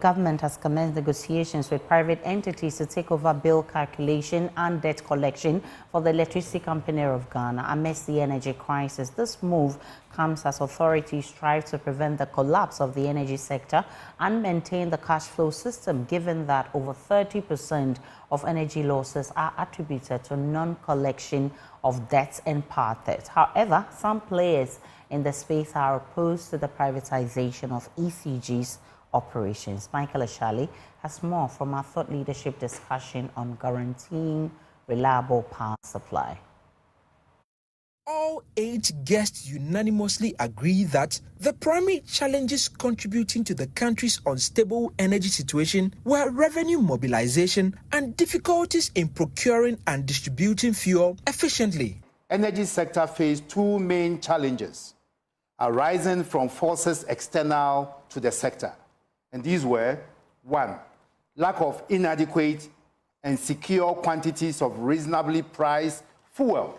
Government has commenced negotiations with private entities to take over bill calculation and debt collection for the Electricity Company of Ghana amidst the energy crisis. This move comes as authorities strive to prevent the collapse of the energy sector and maintain the cash flow system, given that over 30% of energy losses are attributed to non-collection of debts and power theft. However, some players in the space are opposed to the privatization of ECG's operations. Michael Ashali has more from our thought leadership discussion on guaranteeing reliable power supply. All 8 guests unanimously agree that the primary challenges contributing to the country's unstable energy situation were revenue mobilization and difficulties in procuring and distributing fuel efficiently. Energy sector faced 2 main challenges arising from forces external to the sector. And these were, 1, lack of inadequate and secure quantities of reasonably priced fuel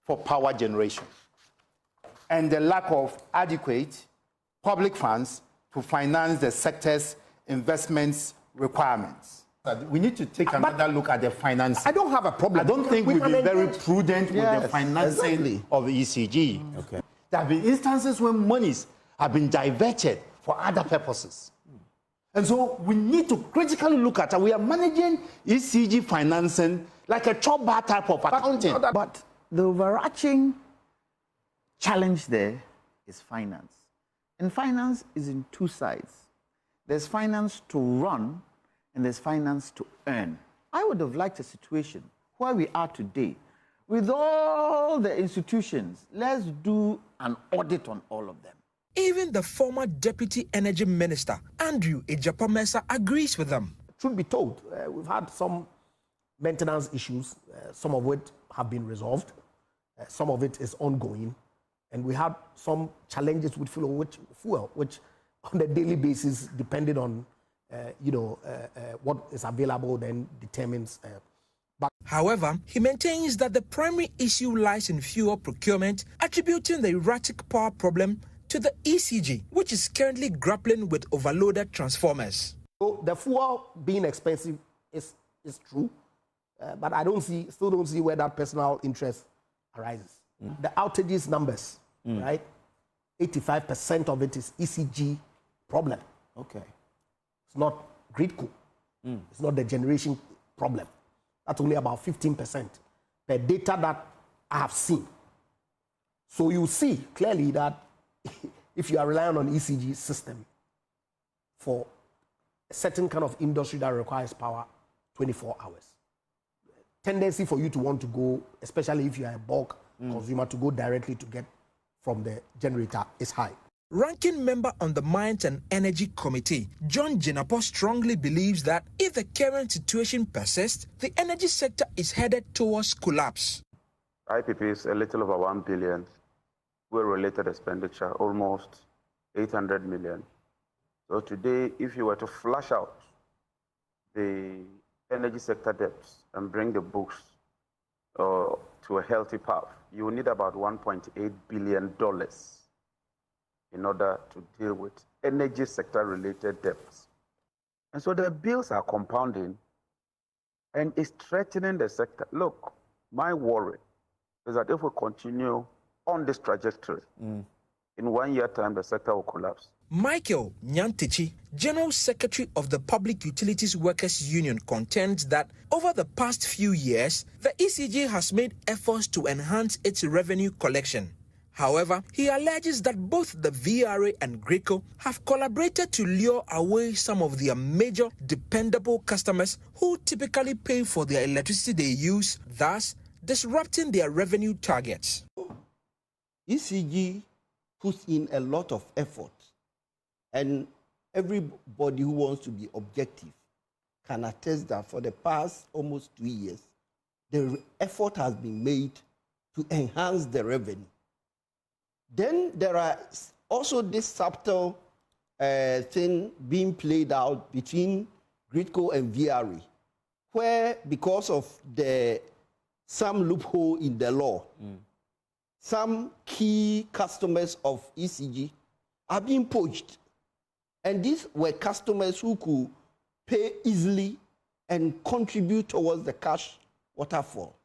for power generation, and the lack of adequate public funds to finance the sector's investments requirements. We need to take another look at the financing. I don't have a problem. I don't think we've been very prudent with the financing of the ECG. Okay. There have been instances when monies have been diverted for other purposes. And so we need to critically look at it. We are managing ECG financing like a chop bar type of accounting. But the overarching challenge there is finance. And finance is in 2 sides. There's finance to run and there's finance to earn. I would have liked a situation where we are today with all the institutions. Let's do an audit on all of them. Even the former Deputy Energy Minister, Andrew Ejapamesa, agrees with them. Truth be told, we've had some maintenance issues, some of which have been resolved, some of it is ongoing, and we had some challenges with fuel, which on a daily basis, depending on what is available, then determines. However, he maintains that the primary issue lies in fuel procurement, attributing the erratic power problem to the ECG, which is currently grappling with overloaded transformers. So the fuel being expensive is true, but I still don't see where that personal interest arises. The outages numbers, right? 85% of it is ECG problem. Okay. It's not grid co. It's not the generation problem. That's only about 15% per data that I have seen. So you see clearly that if you are relying on ECG system for a certain kind of industry that requires power 24 hours, tendency for you to want to go, especially if you are a bulk consumer, to go directly to get from the generator is high. Ranking member on the Mines and Energy Committee, John Jinapo, strongly believes that if the current situation persists, the energy sector is headed towards collapse. IPP is a little over 1 billion. Related expenditure, almost 800 million. So today, if you were to flush out the energy sector debts and bring the books to a healthy path, you will need about $1.8 billion in order to deal with energy sector related debts. And so the bills are compounding and it's threatening the sector. Look, my worry is that if we continue on this trajectory, in 1 year time, the sector will collapse. Michael Nyantichi, General Secretary of the Public Utilities Workers Union, contends that over the past few years, the ECG has made efforts to enhance its revenue collection. However, he alleges that both the VRA and GRICO have collaborated to lure away some of their major dependable customers who typically pay for their electricity they use, thus disrupting their revenue targets. ECG puts in a lot of effort, and everybody who wants to be objective can attest that for the past almost 2 years, the effort has been made to enhance the revenue. Then there are also this subtle thing being played out between GRIDCO and VRA, where because of some loophole in the law, some key customers of ECG are being poached And these were customers who could pay easily and contribute towards the cash waterfall.